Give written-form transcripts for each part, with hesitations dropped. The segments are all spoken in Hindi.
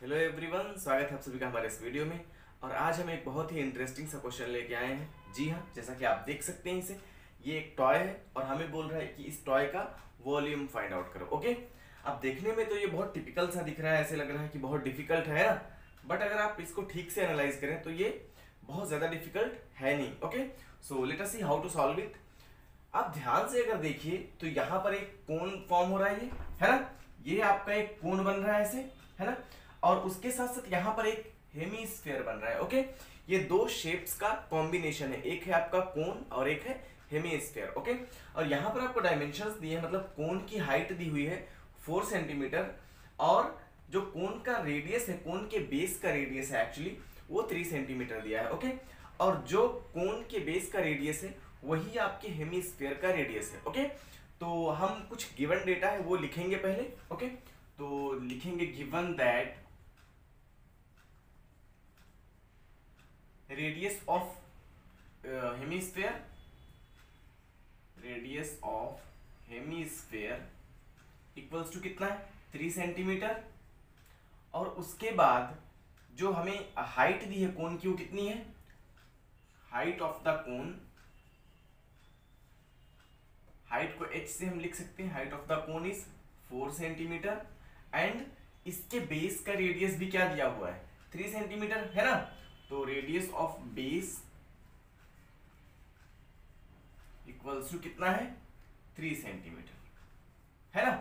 हेलो एवरीवन, स्वागत है आप सभी का हमारे इस वीडियो में। और आज हम एक बहुत ही इंटरेस्टिंग सा क्वेश्चन लेके आए हैं। जी हाँ, जैसा कि आप देख सकते हैं इसे, ये एक टॉय है और हमें बोल रहा है कि इस टॉय का वॉल्यूम फाइंड आउट करो। ओके, अब देखने में तो ये बहुत टिपिकल सा दिख रहा है, ऐसे लग रहा है कि बहुत डिफिकल्ट है ना, बट अगर आप इसको ठीक से एनालाइज करें तो ये बहुत ज़्यादा डिफिकल्ट है नहीं। Okay, so let us see how to solve it. आप ध्यान से अगर देखिए तो यहाँ पर एक कोन फॉर्म हो रहा है, ये है ना, ये आपका एक कोन बन रहा है ऐसे, है ना, और उसके साथ साथ यहाँ पर एक हेमीस्फेयर बन रहा है। ओके, ये दो शेप्स का कॉम्बिनेशन है, एक है आपका कोन और एक है हेमीस्फेयर। ओके, और यहाँ पर आपको डायमेंशंस दिए हैं, मतलब कोन की हाइट दी हुई है 4 सेंटीमीटर, और जो कोन का रेडियस है, कोन के बेस का रेडियस है एक्चुअली वो 3 सेंटीमीटर दिया है। ओके, और जो कोन के बेस का रेडियस है वही आपके हेमीस्फेयर का रेडियस है। ओके, तो हम कुछ गिवन डेटा है वो लिखेंगे पहले। ओके, तो लिखेंगे given that radius of hemisphere, radius of hemisphere equals to कितना है 3 सेंटीमीटर, और उसके बाद जो हमें हाइट दी है कोन की वो कितनी है, height of the cone, height को h से हम लिख सकते हैं, height of the cone is 4 centimetre, and इसके बेस का रेडियस भी क्या दिया हुआ है 3 सेंटीमीटर, है ना, तो radius of base equals to कितना है 3 सेंटीमीटर, है ना।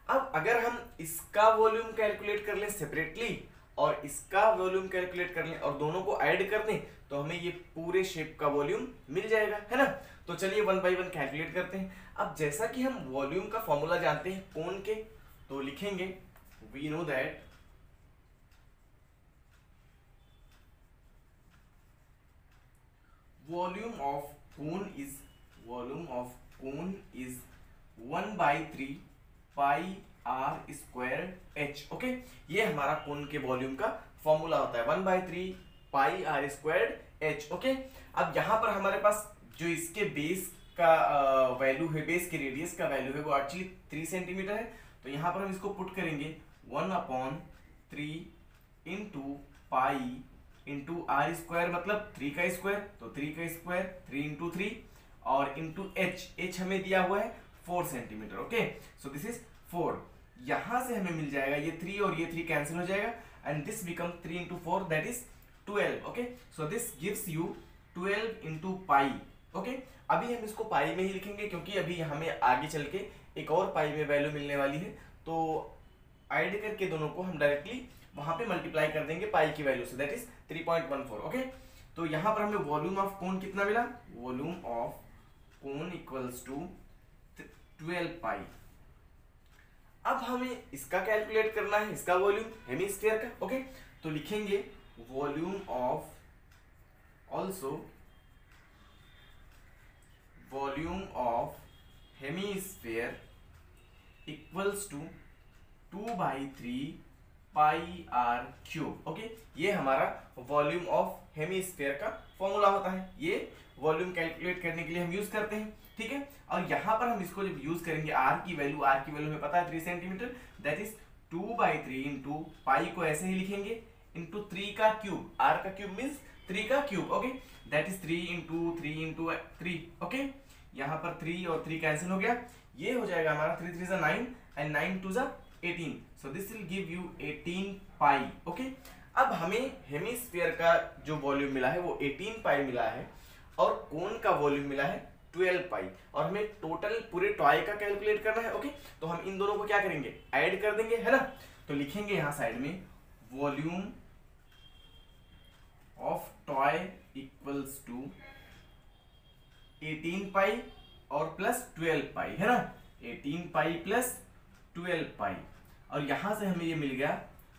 अब अगर हम इसका वॉल्यूम कैलकुलेट कर लें सेपरेटली और इसका वॉल्यूम कैलकुलेट कर लें और दोनों को ऐड कर दें तो हमें ये पूरे शेप का वॉल्यूम मिल जाएगा, है ना। तो चलिए वन बाय वन कैलकुलेट करते हैं। अब जैसा कि हम वॉल्यूम का फॉर्मूला जानते हैं कोन के, तो लिखेंगे we know that volume of cone is 1/3 pi r square h. Okay, ये हमारा कोन के वॉल्यूम का फॉर्मूला होता है 1/3 pi r square h. Okay, अब यहाँ पर हमारे पास जो इसके बेस का वैल्यू है, बेस के रेडियस का वैल्यू है वो एक्चुअली 3 सेंटीमीटर है, तो यहाँ पर हम इसको पुट करेंगे 1/3 into pi into r square, मतलब 3 का स्क्वायर, तो 3 का स्क्वायर 3 इंटू 3, और इंटू एच हमें दिया हुआ है 4 centimetre. Okay, so this is 4, यहां से हमें मिल जाएगा ये 3 और ये 3 कैंसिल हो जाएगा, and this become 3 into 4 that is 12। Okay, so this gives you 12 into pi. Okay, अभी हम इसको पाई में ही लिखेंगे क्योंकि अभी हमें आगे चल के एक और पाई में वैल्यू मिलने वाली है, तो ऐड करके दोनों को हम डायरेक्टली वहां पे मल्टीप्लाई कर देंगे पाई की वैल्यू से, दैट इज 3.14। ओके, तो यहां पर हमें वॉल्यूम ऑफ कोन कितना मिला, volume of cone equals to 12 pi. अब हमें इसका कैलकुलेट करना है, इसका वॉल्यूम हेमीस्फीयर का। ओके, तो लिखेंगे volume of hemisphere equals to 2/3 pi r cube. Okay, ये हमारा वॉल्यूम ऑफ हेमीस्फीयर का फॉर्मूला होता है, ये वॉल्यूम कैलकुलेट करने के लिए हम यूज करते हैं। ठीक है, और यहां पर हम इसको जब यूज करेंगे आर की वैल्यू हमें पता है 3 centimetre, that is 2/3 into pi को ऐसे ही लिखेंगे इंटू 3 का क्यूब, आर का क्यूब मीन्स 3 का cube. Okay, that is 3 into 3 into 3। Okay, यहाँ पर 3 और 3 कैंसिल हो गया, ये हो जाएगा हमारा 3 3 9 and 9 2 18, so this will give you 18 pi. Okay, अब हमें हेमीस्फीयर का जो वॉल्यूम मिला है वो 18 पाई मिला है, और कोन का वॉल्यूम मिला है 12 पाई, और हमें टोटल पूरे टॉय का कैलकुलेट करना है। ओके, तो हम इन दोनों को क्या करेंगे, ऐड कर देंगे, है ना। तो लिखेंगे यहां साइड में volume of toy equals to 18 pi और प्लस 12 पाई, है ना, 18 पाई प्लस 12 पाई, और यहां से हमें ये मिल गया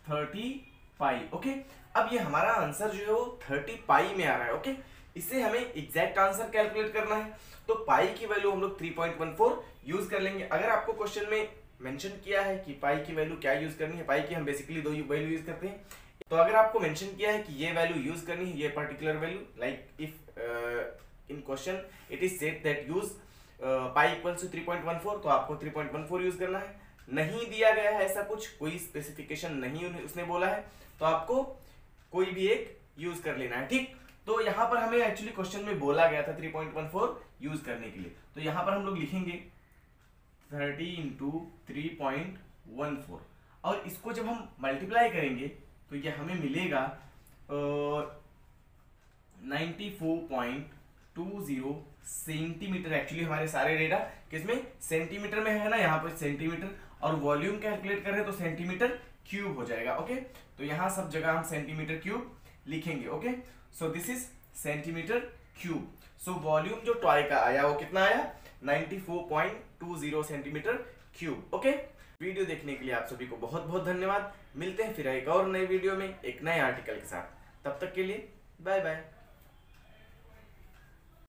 30 पाई। ओके, अब ये हमारा आंसर जो है वो 30 पाई में आ रहा है। ओके, इससे हमें एग्जैक्ट आंसर कैलकुलेट करना है, तो पाई की वैल्यू हम लोग 3.14 यूज कर लेंगे। अगर आपको क्वेश्चन में मेंशन किया है कि पाई की वैल्यू क्या यूज करनी है, पाई की हम बेसिकली दो वैल्यू यूज करते हैं, तो अगर आपको मेंशन किया है कि ये वैल्यू यूज करनी है, ये particular value, like if in question it is said that use pi equals to 3.14, तो आपको 3.14 यूज करना है। नहीं दिया गया है ऐसा कुछ, कोई स्पेसिफिकेशन नहीं उसने बोला है, तो आपको कोई भी एक यूज कर लेना है, ठीक। तो यहाँ पर हमें एक्चुअली क्वेश्चन में बोला गया था 3.14 यूज करने के लिए, तो यहाँ पर हम लोग लिखेंगे 30 इंटू 3.14 और इसको जब हम मल्टीप्लाई करेंगे तो ये हमें मिलेगा 94.20 सेंटीमीटर। एक्चुअली हमारे सारे डेटा किसमें सेंटीमीटर में है ना, यहाँ पर सेंटीमीटर, और वॉल्यूम कैलकुलेट कर रहे हैं तो सेंटीमीटर क्यूब हो जाएगा। ओके, तो यहाँ सब जगह हम सेंटीमीटर क्यूब लिखेंगे। Okay, so this is centimetre cube. So volume जो टॉय का आया वो कितना आया, 94.20 सेंटीमीटर क्यूब। ओके, वीडियो देखने के लिए आप सभी को बहुत बहुत धन्यवाद। मिलते हैं फिर एक और नए वीडियो में एक नए आर्टिकल के साथ, तब तक के लिए बाय बाय।